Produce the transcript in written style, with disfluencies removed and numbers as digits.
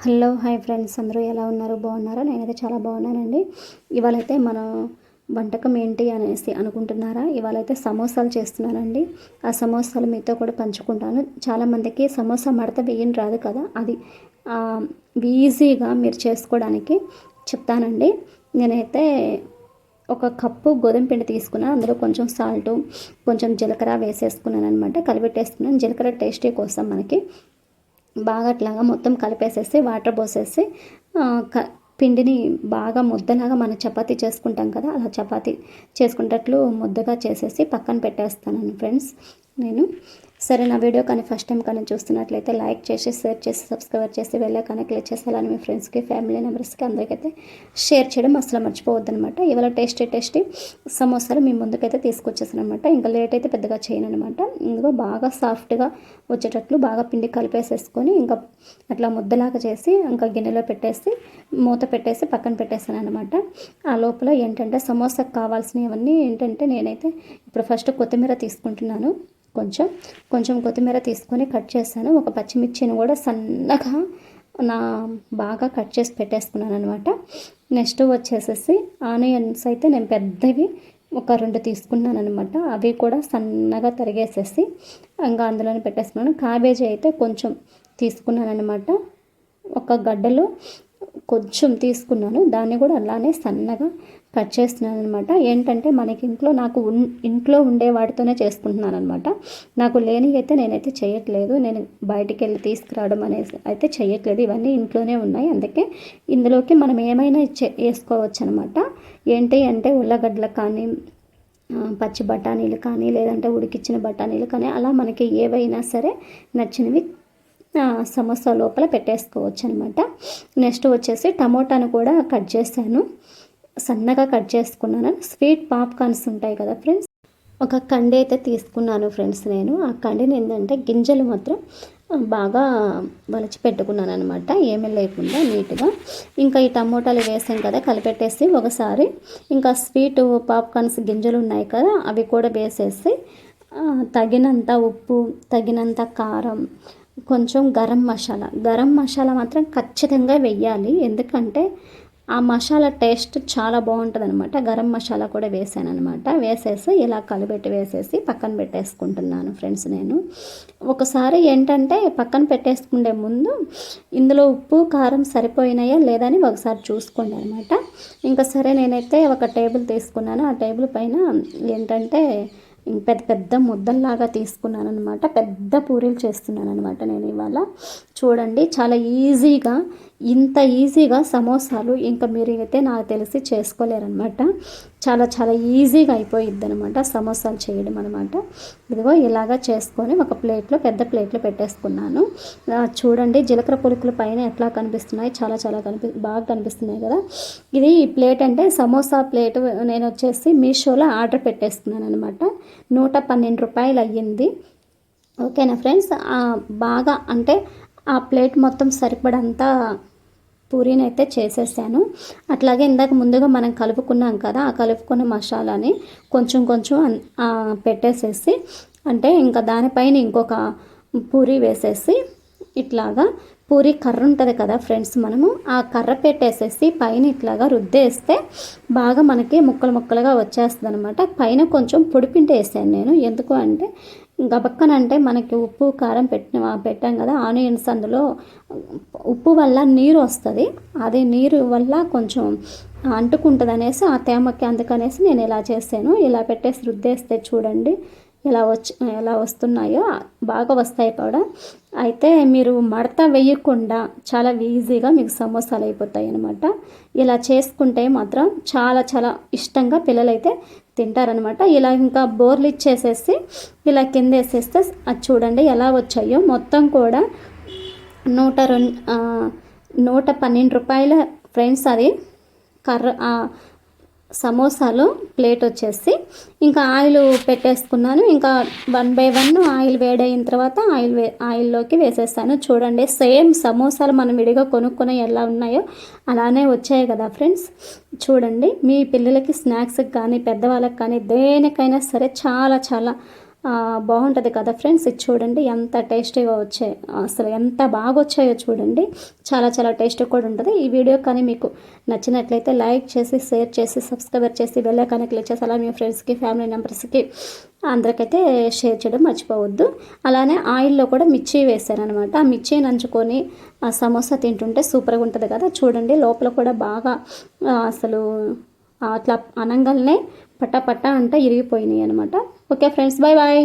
Hello hi friends, అందరూ ఎలా ఉన్నారు? బాగున్నారా? నేనైతే చాలా బాగున్నానండి. ఇవాళైతే మన వంటకం ఏంటి అనేసి అనుకుంటున్నారా? ఇవాళైతే సమోసాలు చేస్తున్నానండి. ఆ సమోసాలు మీతో కూడా పంచుకుంటాను. చాలామందికి సమోసా మడత వేయని రాదు కదా, అది ఈజీగా మీరు చేసుకోవడానికి చెప్తానండి. నేనైతే ఒక కప్పు గోధుమ పిండి తీసుకున్నాను. అందులో కొంచెం సాల్టు, కొంచెం జీలకర్ర వేసేసుకున్నాను అనమాట. కలిపెట్టేసుకున్నాను. జీలకర్ర టేస్టీ కోసం మనకి బాగా అట్లాగా మొత్తం కలిపేసేసి వాటర్ పోసేసి పిండిని బాగా ముద్దలాగా మనం చపాతీ చేసుకుంటాం కదా, అలా చపాతీ చేసుకునేటట్లు ముద్దగా చేసేసి పక్కన పెట్టేస్తాను ఫ్రెండ్స్ నేను. సరే, నా వీడియో కానీ ఫస్ట్ టైం కానీ చూస్తున్నట్లయితే లైక్ చేసి, షేర్ చేసి, సబ్స్క్రైబ్ చేసి కానీ క్లిక్ చేసి, అలానే మీ ఫ్రెండ్స్కి, ఫ్యామిలీ మెంబర్స్కి అందరికైతే షేర్ చేయడం అసలు మర్చిపోవద్దు అనమాట. ఇవాళ టేస్టీ సమోసాలు మీ ముందుకైతే తీసుకొచ్చేసాను అనమాట. ఇంకా లేట్ అయితే పెద్దగా చేయను అనమాట. ఇందులో బాగా సాఫ్ట్గా వచ్చేటట్లు బాగా పిండి కలిపేసేసుకొని ఇంకా అట్లా ముద్దలాగా చేసి ఇంకా గిన్నెలో పెట్టేసి మూత పెట్టేసి పక్కన పెట్టేసాను అనమాట. ఆ లోపల ఏంటంటే సమోసాకు కావాల్సినవన్నీ ఏంటంటే నేనైతే ఇప్పుడు ఫస్ట్ కొత్తిమీర తీసుకుంటున్నాను. కొంచెం కొత్తిమీర తీసుకొని కట్ చేశాను. ఒక పచ్చిమిర్చిని కూడా సన్నగా బాగా కట్ చేసి పెట్టేసుకున్నాను అనమాట. నెక్స్ట్ వచ్చేసేసి ఆనియన్స్ అయితే నేను పెద్దవి ఒక 2 తీసుకున్నాను అనమాట. అవి కూడా సన్నగా తరిగేసేసి ఇంకా అందులోనే పెట్టేసుకున్నాను. క్యాబేజీ అయితే కొంచెం తీసుకున్నాను అనమాట. ఒక గడ్డలో కొంచెం తీసుకున్నాను, దాన్ని కూడా అలానే సన్నగా కట్ చేస్తున్నాను అనమాట. ఏంటంటే మనకి ఇంట్లో ఉండే వాటితోనే చేసుకుంటున్నాను అనమాట. నాకు లేని అయితే నేనైతే చేయట్లేదు. నేను బయటికి వెళ్ళి తీసుకురావడం అనేది అయితే చేయట్లేదు. ఇవన్నీ ఇంట్లోనే ఉన్నాయి. అందుకే ఇందులోకి మనం ఏమైనా వేసుకోవచ్చు అనమాట. ఏంటి అంటే ఉల్లగడ్డలు కానీ, పచ్చి బఠానీలు కానీ, లేదంటే ఉడికిచ్చిన బఠానీలు కానీ, అలా మనకి ఏవైనా సరే నచ్చినవి సమోసా లోపల పెట్టేసుకోవచ్చు అనమాట. నెక్స్ట్ వచ్చేసి టమోటాను కూడా కట్ చేశాను, సన్నగా కట్ చేసుకున్నాను. స్వీట్ పాప్కార్న్స్ ఉంటాయి కదా ఫ్రెండ్స్, ఒక కండి అయితే తీసుకున్నాను ఫ్రెండ్స్ నేను. ఆ కండిని ఏంటంటే గింజలు మాత్రం బాగా వలిచి పెట్టుకున్నాను అనమాట, ఏమీ లేకుండా నీట్గా. ఇంకా ఈ టమోటాలు వేసాం కదా, కలిపెట్టేసి ఒకసారి ఇంకా స్వీట్ పాప్కార్న్స్ గింజలు ఉన్నాయి కదా, అవి కూడా వేసేసి తగినంత ఉప్పు, తగినంత కారం, కొంచెం గరం మసాలా మాత్రం ఖచ్చితంగా వెయ్యాలి. ఎందుకంటే ఆ మసాలా టేస్ట్ చాలా బాగుంటుంది అనమాట. గరం మసాలా కూడా వేసాను అనమాట. వేసేసి ఇలా కలిపెట్టి వేసేసి పక్కన పెట్టేసుకుంటున్నాను ఫ్రెండ్స్ నేను. ఒకసారి ఏంటంటే పక్కన పెట్టేసుకునే ముందు ఇందులో ఉప్పు కారం సరిపోయినాయా లేదని ఒకసారి చూసుకోండి అనమాట. ఇంకా సరే, నేనైతే ఒక టేబుల్ తీసుకున్నాను. ఆ టేబుల్ పైన ఏంటంటే పెద్ద ముద్దల్లాగా తీసుకున్నాను అనమాట. పెద్ద పూరీలు చేస్తున్నాను అనమాట నేను ఇవాళ. చూడండి, చాలా ఈజీగా, ఇంత ఈజీగా సమోసాలు ఇంకా మీరు అయితే నాకు తెలిసి చేసుకోలేరనమాట. చాలా ఈజీగా అయిపోయిద్ది అనమాట సమోసాలు చేయడం అనమాట. ఇదిగో ఇలాగా చేసుకొని ఒక పెద్ద ప్లేట్లో పెట్టేసుకున్నాను. చూడండి, జీలకర్ర పులుకుల పైన ఎట్లా కనిపిస్తున్నాయి, చాలా బాగా కనిపిస్తున్నాయి కదా. ఇది ఈ ప్లేట్ అంటే సమోసా ప్లేట్ నేను వచ్చేసి మీషోలో ఆర్డర్ పెట్టేసుకున్నాను అనమాట. 112 రూపాయలు అయ్యింది. ఓకేనా ఫ్రెండ్స్. బాగా అంటే ఆ ప్లేట్ మొత్తం సరిపడంతా పూరీని అయితే చేసేసాను. అట్లాగే ఇందాక ముందుగా మనం కలుపుకున్నాం కదా, ఆ కలుపుకున్న మసాలాని కొంచెం పెట్టేసేసి, అంటే ఇంకా దానిపైన ఇంకొక పూరీ వేసేసి ఇట్లాగా పూరీ కర్ర ఉంటుంది కదా ఫ్రెండ్స్, మనము ఆ కర్ర పెట్టేసేసి పైన ఇట్లాగా రుద్దేస్తే బాగా మనకి ముక్కలుగా వచ్చేస్తుంది అనమాట. పైన కొంచెం పొడిపిండి వేసాను నేను. ఎందుకు అంటే గబక్కనంటే మనకి ఉప్పు కారం పెట్టాం కదా ఆనియన్స్, అందులో ఉప్పు వల్ల నీరు వస్తుంది. అది నీరు వల్ల కొంచెం అంటుకుంటుంది అనేసి ఆ తేమకి, అందుకనేసి నేను ఇలా చేసాను. ఇలా పెట్టేసి రుద్దేస్తే చూడండి ఎలా వస్తున్నాయో, బాగా వస్తాయి కూడా. అయితే మీరు మడత వేయకుండా చాలా ఈజీగా మీకు సమోసాలు అయిపోతాయి అనమాట. ఇలా చేసుకుంటే మాత్రం చాలా ఇష్టంగా పిల్లలైతే తింటారనమాట. ఇలా ఇంకా బోర్లు ఇచ్చేసేసి ఇలా కింద వేసేస్తే అది చూడండి ఎలా వచ్చాయో. మొత్తం కూడా 112 రూపాయల ఫ్రెండ్స్ అది కర్ర. సమోసాలు ప్లేట్ వచ్చేసి ఇంకా ఆయిల్ పెట్టేసుకున్నాను. ఇంకా 1 బై 1 ఆయిల్ వేడైన తర్వాత ఆయిల్లోకి వేసేస్తాను. చూడండి, సేమ్ సమోసాలు మనం విడిగా కొనుక్కొని ఎలా ఉన్నాయో అలానే వచ్చాయి కదా ఫ్రెండ్స్. చూడండి, మీ పిల్లలకి స్నాక్స్కి కానీ, పెద్దవాళ్ళకి కానీ, దేనికైనా సరే చాలా బాగుంటుంది కదా ఫ్రెండ్స్. ఇది చూడండి ఎంత టేస్టీగా వచ్చాయి, అసలు ఎంత బాగా వచ్చాయో చూడండి. చాలా చాలా టేస్టీ కూడా ఉంటుంది. ఈ వీడియో కానీ మీకు నచ్చినట్లయితే లైక్ చేసి, షేర్ చేసి, సబ్స్క్రైబ్ చేసి, బెల్ ఐకాన్ క్లిక్ చేసి, అలా మీ ఫ్రెండ్స్కి, ఫ్యామిలీ మెంబర్స్కి అందరికైతే షేర్ చేయడం మర్చిపోవద్దు. అలానే ఆయిల్లో కూడా మిర్చి వేసాను అనమాట. ఆ మిర్చి నంచుకొని ఆ సమోసా తింటుంటే సూపర్గా ఉంటుంది కదా. చూడండి లోపల కూడా బాగా అసలు అట్లా అనంగానే పట్టా పట్టా అంటే ఇరిగిపోయినాయి అనమాట. Okay friends, bye bye.